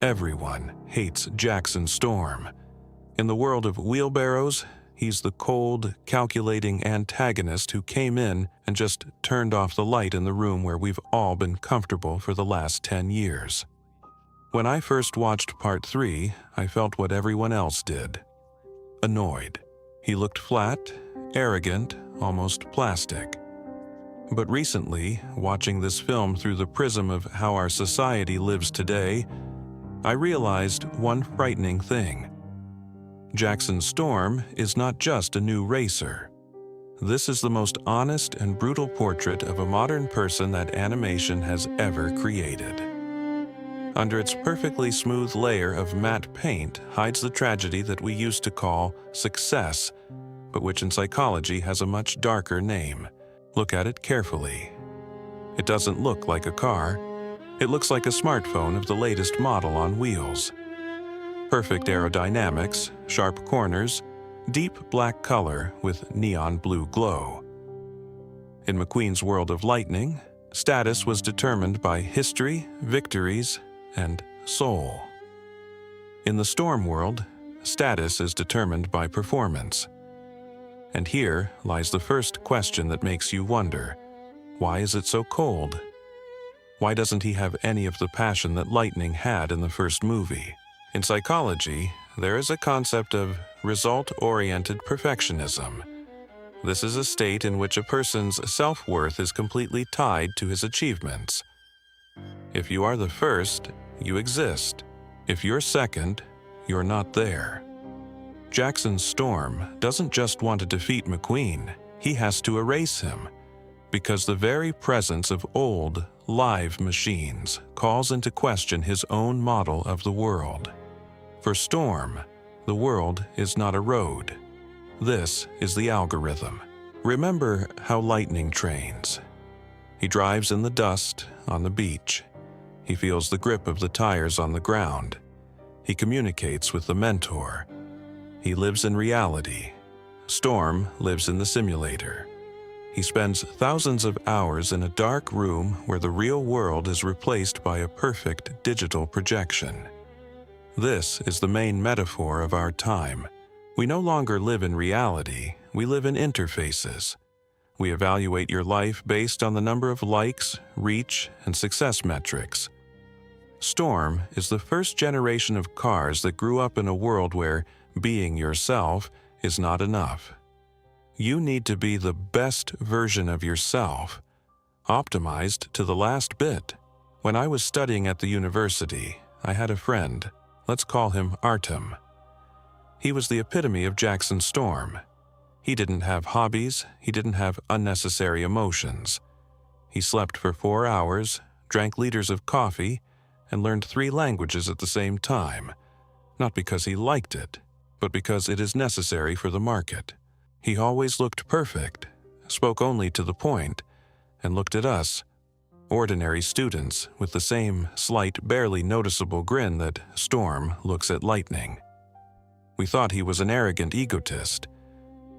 Everyone hates Jackson Storm. In the world of wheelbarrows, he's the cold, calculating antagonist who came in and just turned off the light in the room where we've all been comfortable for the last 10 years. When I first watched Part 3, I felt what everyone else did. Annoyed. He looked flat, arrogant, almost plastic. But recently, watching this film through the prism of how our society lives today, I realized one frightening thing. Jackson Storm is not just a new racer. This is the most honest and brutal portrait of a modern person that animation has ever created. Under its perfectly smooth layer of matte paint hides the tragedy that we used to call success, but which in psychology has a much darker name. Look at it carefully. It doesn't look like a car. It looks like a smartphone of the latest model on wheels. Perfect aerodynamics, sharp corners, deep black color with neon blue glow. In McQueen's world of lightning, status was determined by history, victories, and soul. In the Storm world, status is determined by performance. And here lies the first question that makes you wonder, why is it so cold? Why doesn't he have any of the passion that Lightning had in the first movie? In psychology, there is a concept of result-oriented perfectionism. This is a state in which a person's self-worth is completely tied to his achievements. If you are the first, you exist. If you're second, you're not there. Jackson Storm doesn't just want to defeat McQueen, he has to erase him, because the very presence of old, live machines calls into question his own model of the world. For Storm, the world is not a road. This is the algorithm. Remember how Lightning trains. He drives in the dust on the beach. He feels the grip of the tires on the ground. He communicates with the mentor. He lives in reality. Storm lives in the simulator. He spends thousands of hours in a dark room where the real world is replaced by a perfect digital projection. This is the main metaphor of our time. We no longer live in reality, we live in interfaces. We evaluate your life based on the number of likes, reach, and success metrics. Storm is the first generation of cars that grew up in a world where being yourself is not enough. You need to be the best version of yourself, optimized to the last bit. When I was studying at the university, I had a friend. Let's call him Artem. He was the epitome of Jackson Storm. He didn't have hobbies, he didn't have unnecessary emotions. He slept for 4 hours, drank liters of coffee, and learned 3 languages at the same time, not because he liked it, but because it is necessary for the market. He always looked perfect, spoke only to the point, and looked at us, ordinary students with the same slight, barely noticeable grin that Storm looks at Lightning. We thought he was an arrogant egotist,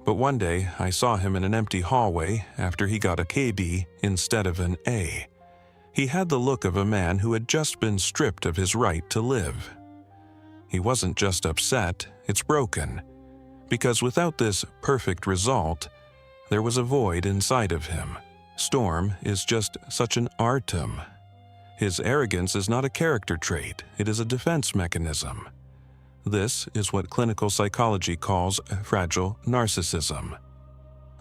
but one day I saw him in an empty hallway after he got a KB instead of an A. He had the look of a man who had just been stripped of his right to live. He wasn't just upset, it's broken, because without this perfect result, there was a void inside of him. Storm is just such an Artem. His arrogance is not a character trait, it is a defense mechanism. This is what clinical psychology calls fragile narcissism.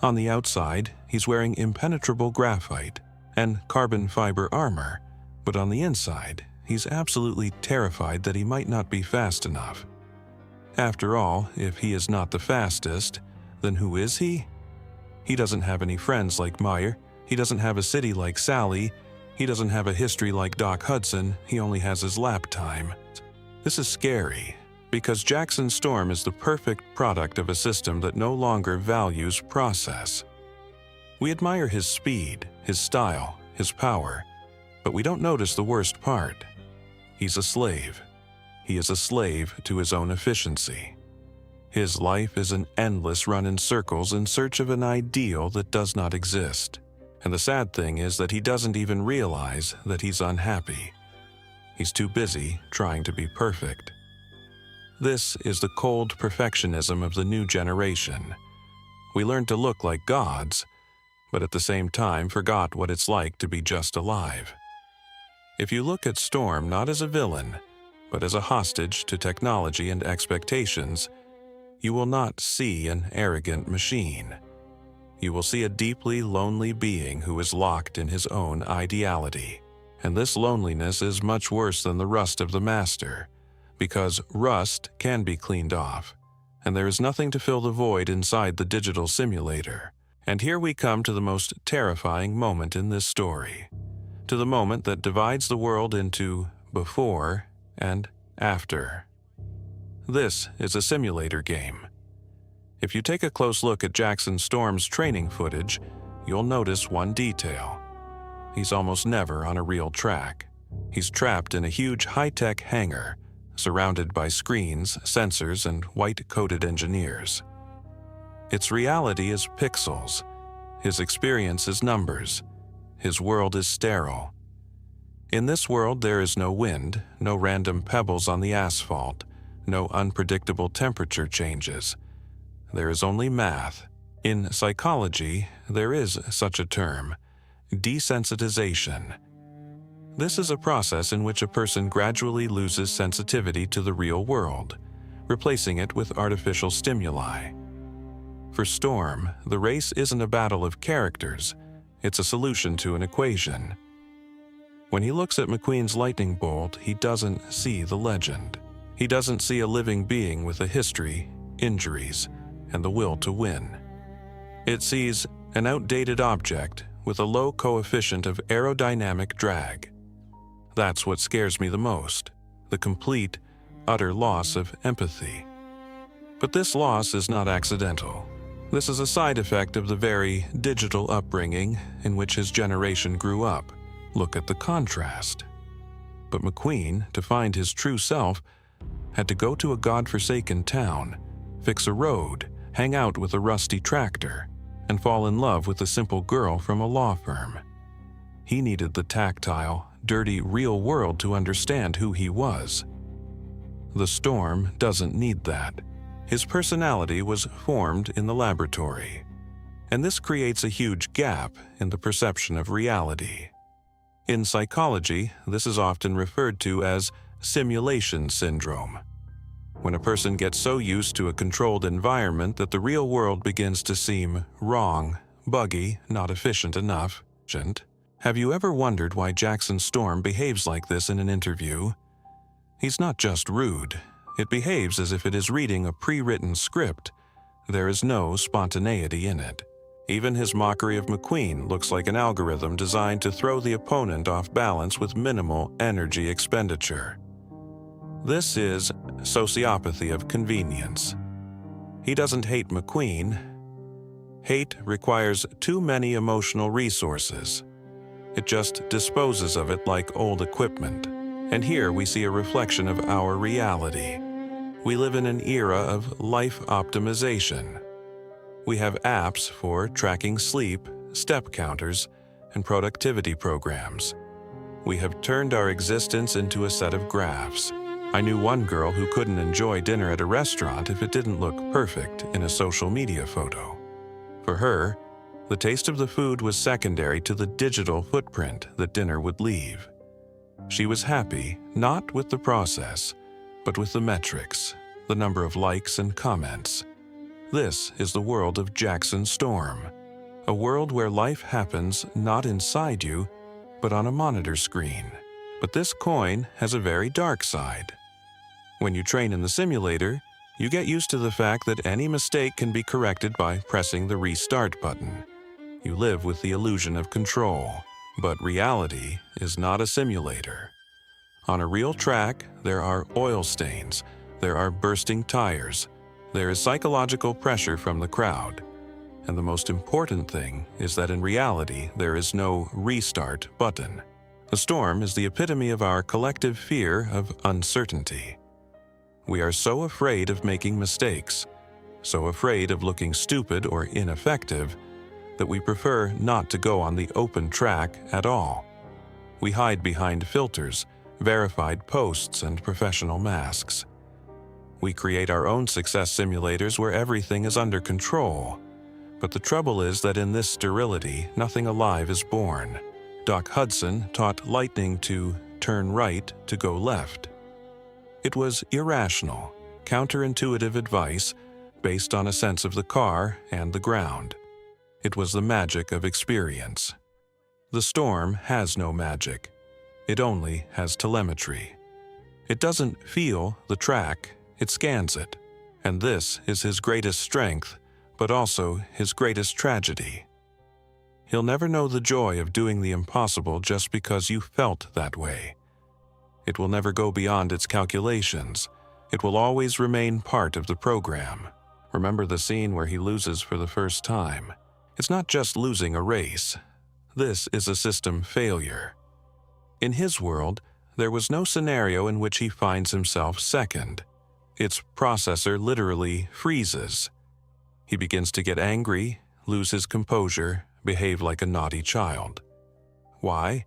On the outside, he's wearing impenetrable graphite and carbon fiber armor, but on the inside, he's absolutely terrified that he might not be fast enough. After all, if he is not the fastest, then who is he? He doesn't have any friends like Meyer, he doesn't have a city like Sally, he doesn't have a history like Doc Hudson, he only has his lap time. This is scary, because Jackson Storm is the perfect product of a system that no longer values process. We admire his speed, his style, his power, but we don't notice the worst part. He's a slave. He is a slave to his own efficiency. His life is an endless run in circles in search of an ideal that does not exist. And the sad thing is that he doesn't even realize that he's unhappy. He's too busy trying to be perfect. This is the cold perfectionism of the new generation. We learned to look like gods, but at the same time forgot what it's like to be just alive. If you look at Storm not as a villain, but as a hostage to technology and expectations, you will not see an arrogant machine. You will see a deeply lonely being who is locked in his own ideality. And this loneliness is much worse than the rust of the master, because rust can be cleaned off, and there is nothing to fill the void inside the digital simulator. And here we come to the most terrifying moment in this story, to the moment that divides the world into before and after. This is a simulator game. If you take a close look at Jackson Storm's training footage, you'll notice one detail. He's almost never on a real track. He's trapped in a huge high-tech hangar, surrounded by screens, sensors, and white-coated engineers. Its reality is pixels. His experience is numbers. His world is sterile. In this world, there is no wind, no random pebbles on the asphalt, no unpredictable temperature changes. There is only math. In psychology, there is such a term: desensitization. This is a process in which a person gradually loses sensitivity to the real world, replacing it with artificial stimuli. For Storm, the race isn't a battle of characters, it's a solution to an equation. When he looks at McQueen's lightning bolt, he doesn't see the legend. He doesn't see a living being with a history, injuries, and the will to win. It sees an outdated object with a low coefficient of aerodynamic drag. That's what scares me the most, the complete, utter loss of empathy. But this loss is not accidental. This is a side effect of the very digital upbringing in which his generation grew up. Look at the contrast. But McQueen, to find his true self, had to go to a godforsaken town, fix a road, hang out with a rusty tractor, and fall in love with a simple girl from a law firm. He needed the tactile, dirty, real world to understand who he was. The Storm doesn't need that. His personality was formed in the laboratory, and this creates a huge gap in the perception of reality. In psychology, this is often referred to as simulation syndrome. When a person gets so used to a controlled environment that the real world begins to seem wrong, buggy, not efficient enough. Have you ever wondered why Jackson Storm behaves like this in an interview? He's not just rude. It behaves as if it is reading a pre-written script. There is no spontaneity in it. Even his mockery of McQueen looks like an algorithm designed to throw the opponent off balance with minimal energy expenditure. This is sociopathy of convenience. He doesn't hate McQueen. Hate requires too many emotional resources. It just disposes of it like old equipment. And here we see a reflection of our reality. We live in an era of life optimization. We have apps for tracking sleep, step counters, and productivity programs. We have turned our existence into a set of graphs. I knew one girl who couldn't enjoy dinner at a restaurant if it didn't look perfect in a social media photo. For her, the taste of the food was secondary to the digital footprint that dinner would leave. She was happy, not with the process, but with the metrics, the number of likes and comments. This is the world of Jackson Storm, a world where life happens not inside you, but on a monitor screen. But this coin has a very dark side. When you train in the simulator, you get used to the fact that any mistake can be corrected by pressing the restart button. You live with the illusion of control, but reality is not a simulator. On a real track, there are oil stains, there are bursting tires, there is psychological pressure from the crowd. And the most important thing is that in reality, there is no restart button. The Storm is the epitome of our collective fear of uncertainty. We are so afraid of making mistakes, so afraid of looking stupid or ineffective, that we prefer not to go on the open track at all. We hide behind filters, verified posts and professional masks. We create our own success simulators where everything is under control. But the trouble is that in this sterility, nothing alive is born. Doc Hudson taught lightning to turn right to go left. It was irrational, counterintuitive advice based on a sense of the car and the ground. It was the magic of experience. The storm has no magic. It only has telemetry. It doesn't feel the track, it scans it. And this is his greatest strength, but also his greatest tragedy. He'll never know the joy of doing the impossible just because you felt that way. It will never go beyond its calculations. It will always remain part of the program. Remember the scene where he loses for the first time. It's not just losing a race. This is a system failure. In his world, there was no scenario in which he finds himself second. Its processor literally freezes. He begins to get angry, lose his composure, behave like a naughty child. Why?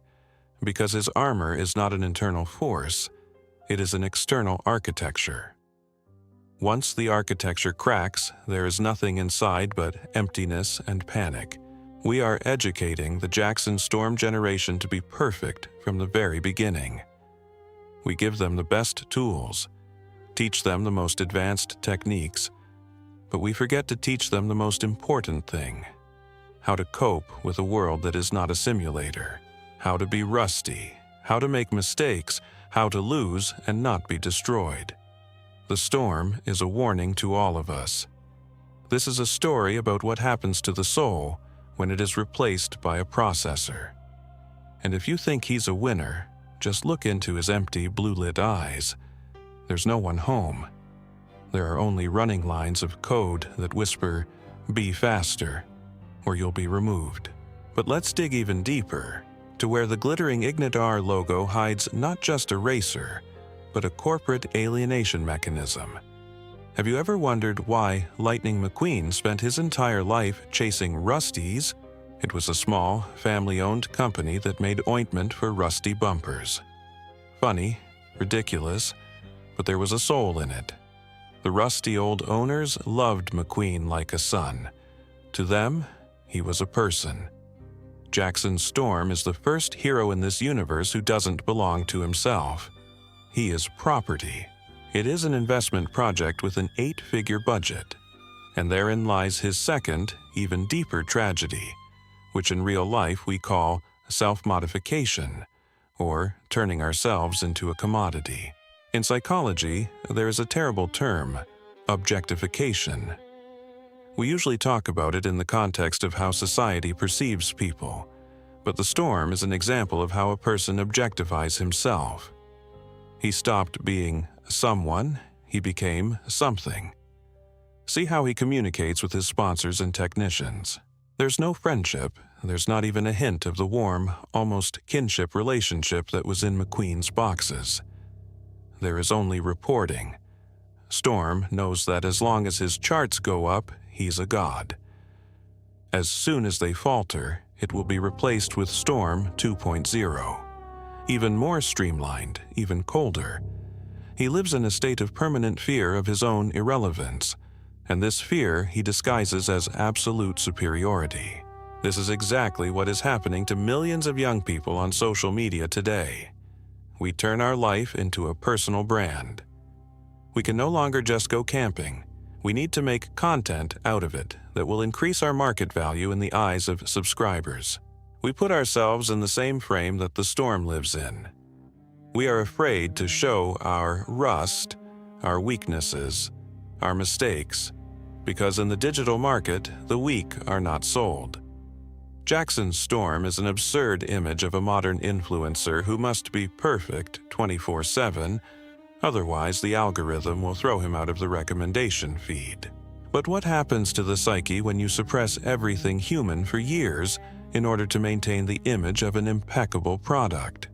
Because his armor is not an internal force, it is an external architecture. Once the architecture cracks, there is nothing inside but emptiness and panic. We are educating the Jackson Storm generation to be perfect from the very beginning. We give them the best tools, teach them the most advanced techniques, but we forget to teach them the most important thing: how to cope with a world that is not a simulator, how to be rusty, how to make mistakes, how to lose and not be destroyed. The storm is a warning to all of us. This is a story about what happens to the soul when it is replaced by a processor. And if you think he's a winner, just look into his empty, blue-lit eyes. There's no one home. There are only running lines of code that whisper, "Be faster," or you'll be removed. But let's dig even deeper, to where the glittering Ignitar logo hides not just a racer, but a corporate alienation mechanism. Have you ever wondered why Lightning McQueen spent his entire life chasing Rusties? It was a small, family-owned company that made ointment for rusty bumpers. Funny, ridiculous, but there was a soul in it. The rusty old owners loved McQueen like a son. To them, he was a person. Jackson Storm is the first hero in this universe who doesn't belong to himself. He is property. It is an investment project with an 8-figure budget. And therein lies his second, even deeper tragedy, which in real life we call self-modification, or turning ourselves into a commodity. In psychology, there is a terrible term, objectification. We usually talk about it in the context of how society perceives people, but the storm is an example of how a person objectifies himself. He stopped being someone, he became something. See how he communicates with his sponsors and technicians. There's no friendship, there's not even a hint of the warm, almost kinship relationship that was in McQueen's boxes. There is only reporting. Storm knows that as long as his charts go up, he's a god. As soon as they falter, it will be replaced with Storm 2.0. Even more streamlined, even colder. He lives in a state of permanent fear of his own irrelevance, and this fear he disguises as absolute superiority. This is exactly what is happening to millions of young people on social media today. We turn our life into a personal brand. We can no longer just go camping. We need to make content out of it that will increase our market value in the eyes of subscribers. We put ourselves in the same frame that the storm lives in. We are afraid to show our rust, our weaknesses, our mistakes, because in the digital market, the weak are not sold. Jackson Storm is an absurd image of a modern influencer who must be perfect 24/7, otherwise the algorithm will throw him out of the recommendation feed. But what happens to the psyche when you suppress everything human for years in order to maintain the image of an impeccable product?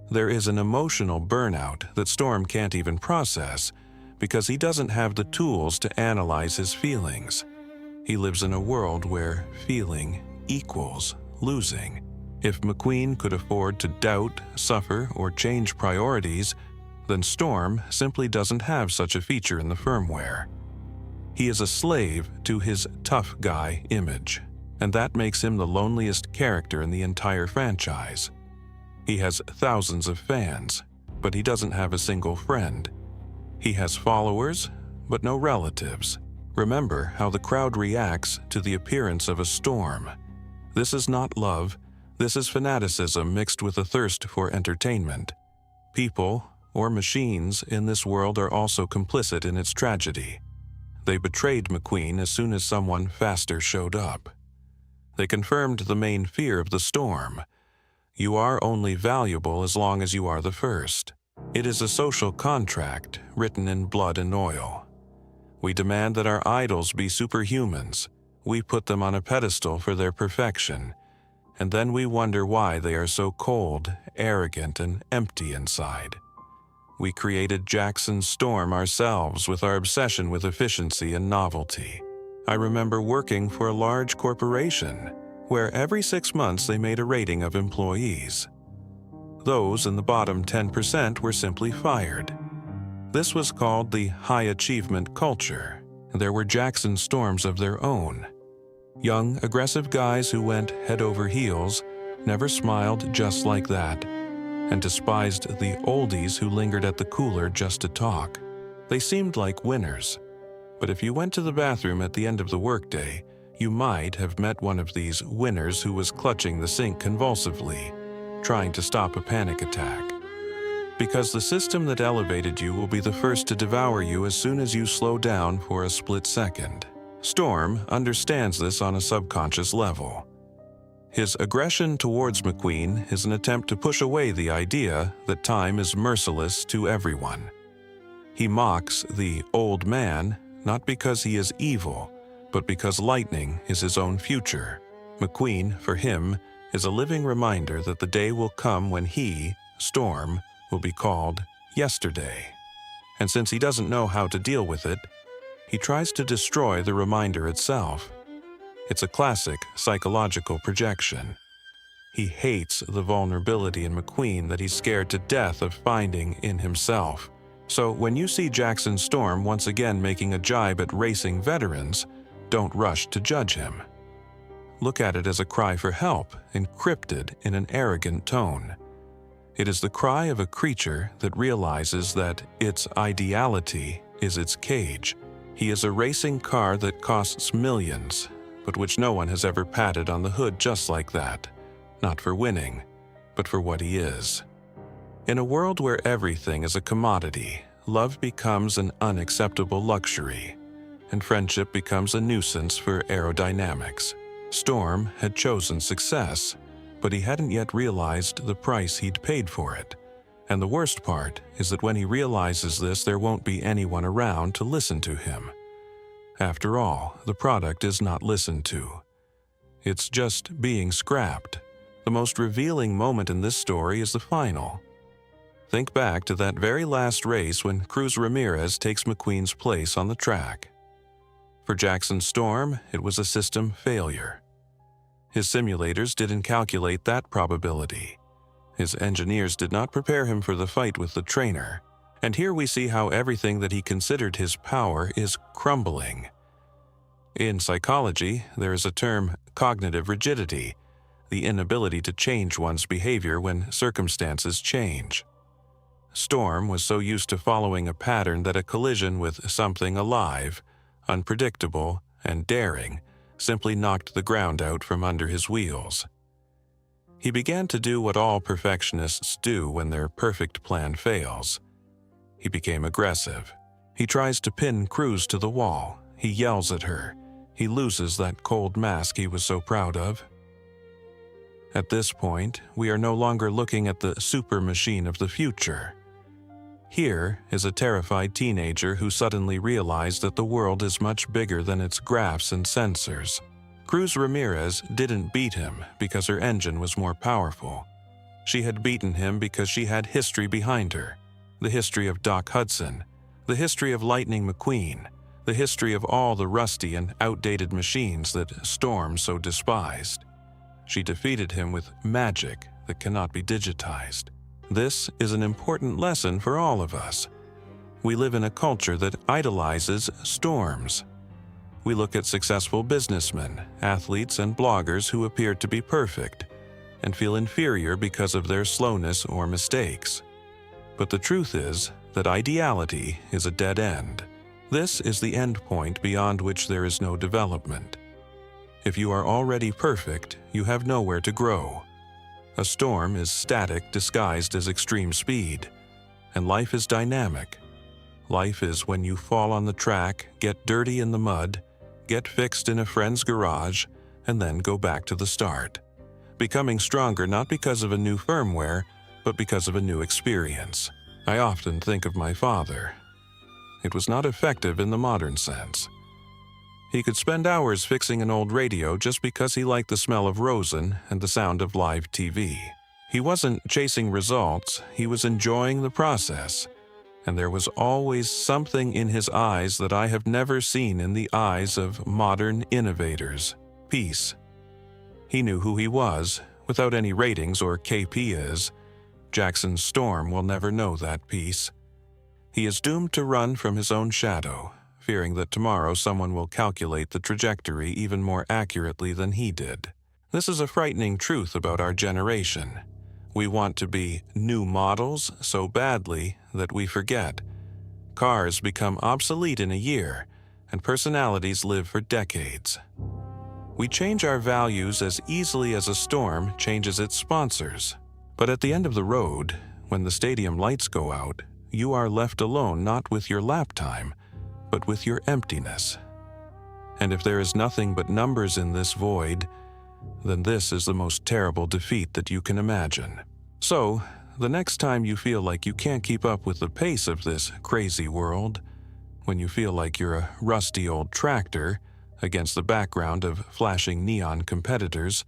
There is an emotional burnout that Storm can't even process because he doesn't have the tools to analyze his feelings. He lives in a world where feeling equals losing. If McQueen could afford to doubt, suffer, or change priorities, then Storm simply doesn't have such a feature in the firmware. He is a slave to his tough guy image, and that makes him the loneliest character in the entire franchise. He has thousands of fans, but he doesn't have a single friend. He has followers, but no relatives. Remember how the crowd reacts to the appearance of a Storm. This is not love, this is fanaticism mixed with a thirst for entertainment. People, or machines, in this world are also complicit in its tragedy. They betrayed McQueen as soon as someone faster showed up. They confirmed the main fear of the Storm. You are only valuable as long as you are the first. It is a social contract written in blood and oil. We demand that our idols be superhumans. We put them on a pedestal for their perfection, and then we wonder why they are so cold, arrogant, and empty inside. We created Jackson Storm ourselves with our obsession with efficiency and novelty. I remember working for a large corporation where every 6 months they made a rating of employees. Those in the bottom 10% were simply fired. This was called the high achievement culture. There were Jackson Storms of their own. Young, aggressive guys who went head over heels, never smiled just like that, and despised the oldies who lingered at the cooler just to talk. They seemed like winners. But if you went to the bathroom at the end of the workday, you might have met one of these winners who was clutching the sink convulsively, trying to stop a panic attack. Because the system that elevated you will be the first to devour you as soon as you slow down for a split second. Storm understands this on a subconscious level. His aggression towards McQueen is an attempt to push away the idea that time is merciless to everyone. He mocks the old man, not because he is evil, but because lightning is his own future. McQueen, for him, is a living reminder that the day will come when he, Storm, will be called yesterday. And since he doesn't know how to deal with it, he tries to destroy the reminder itself. It's a classic psychological projection. He hates the vulnerability in McQueen that he's scared to death of finding in himself. So when you see Jackson Storm once again making a jibe at racing veterans, don't rush to judge him. Look at it as a cry for help, encrypted in an arrogant tone. It is the cry of a creature that realizes that its ideality is its cage. He is a racing car that costs millions, but which no one has ever patted on the hood just like that. Not for winning, but for what he is. In a world where everything is a commodity, love becomes an unacceptable luxury, and friendship becomes a nuisance for aerodynamics. Storm had chosen success, but he hadn't yet realized the price he'd paid for it. And the worst part is that when he realizes this, there won't be anyone around to listen to him. After all, the product is not listened to. It's just being scrapped. The most revealing moment in this story is the final. Think back to that very last race when Cruz Ramirez takes McQueen's place on the track. For Jackson Storm, it was a system failure. His simulators didn't calculate that probability. His engineers did not prepare him for the fight with the trainer. And here we see how everything that he considered his power is crumbling. In psychology, there is a term, cognitive rigidity, the inability to change one's behavior when circumstances change. Storm was so used to following a pattern that a collision with something alive, unpredictable, and daring simply knocked the ground out from under his wheels. He began to do what all perfectionists do when their perfect plan fails. He became aggressive. He tries to pin Cruz to the wall. He yells at her. He loses that cold mask he was so proud of. At this point, we are no longer looking at the super machine of the future. Here is a terrified teenager who suddenly realized that the world is much bigger than its graphs and sensors. Cruz Ramirez didn't beat him because her engine was more powerful. She had beaten him because she had history behind her. The history of Doc Hudson, the history of Lightning McQueen, the history of all the rusty and outdated machines that Storm so despised. She defeated him with magic that cannot be digitized. This is an important lesson for all of us. We live in a culture that idolizes storms. We look at successful businessmen, athletes, and bloggers who appear to be perfect and feel inferior because of their slowness or mistakes. But the truth is that ideality is a dead end. This is the end point beyond which there is no development. If you are already perfect, you have nowhere to grow. A storm is static disguised as extreme speed, and life is dynamic. Life is when you fall on the track, get dirty in the mud, get fixed in a friend's garage, and then go back to the start. Becoming stronger not because of a new firmware, but because of a new experience. I often think of my father. It was not effective in the modern sense. He could spend hours fixing an old radio just because he liked the smell of rosin and the sound of live TV. He wasn't chasing results, he was enjoying the process. And there was always something in his eyes that I have never seen in the eyes of modern innovators: peace. He knew who he was, without any ratings or KPIs. Jackson Storm will never know that peace. He is doomed to run from his own shadow, fearing that tomorrow someone will calculate the trajectory even more accurately than he did. This is a frightening truth about our generation. We want to be new models so badly that we forget. Cars become obsolete in a year, and personalities live for decades. We change our values as easily as a storm changes its sponsors. But at the end of the road, when the stadium lights go out, you are left alone not with your lap time, but with your emptiness. And if there is nothing but numbers in this void, then this is the most terrible defeat that you can imagine. So, the next time you feel like you can't keep up with the pace of this crazy world, when you feel like you're a rusty old tractor against the background of flashing neon competitors,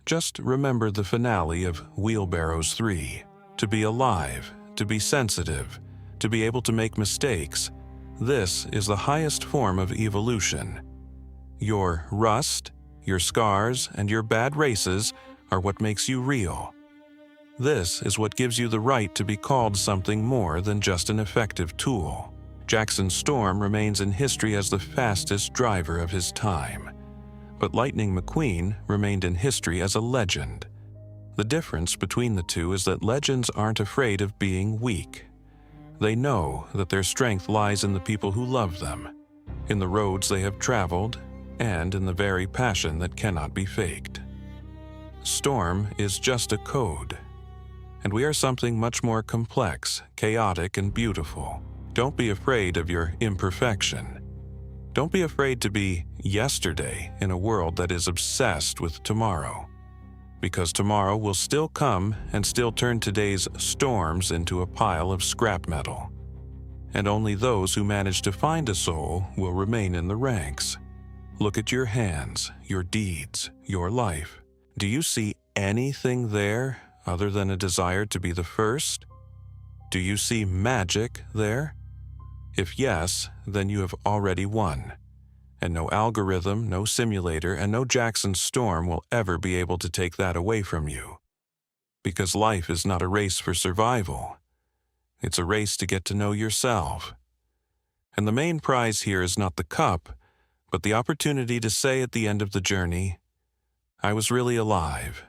just remember the finale of Wheelbarrows 3. To be alive, to be sensitive, to be able to make mistakes, this is the highest form of evolution. Your rust, your scars, and your bad races are what makes you real. This is what gives you the right to be called something more than just an effective tool. Jackson Storm remains in history as the fastest driver of his time. But Lightning McQueen remained in history as a legend. The difference between the two is that legends aren't afraid of being weak. They know that their strength lies in the people who love them, in the roads they have traveled, and in the very passion that cannot be faked. Storm is just a code, and we are something much more complex, chaotic, and beautiful. Don't be afraid of your imperfection. Don't be afraid to be yesterday in a world that is obsessed with tomorrow, because tomorrow will still come and still turn today's storms into a pile of scrap metal. And only those who manage to find a soul will remain in the ranks. Look at your hands, your deeds, your life. Do you see anything there other than a desire to be the first? Do you see magic there? If yes, then you have already won. And no algorithm, no simulator, and no Jackson Storm will ever be able to take that away from you. Because life is not a race for survival. It's a race to get to know yourself. And the main prize here is not the cup, but the opportunity to say at the end of the journey, I was really alive.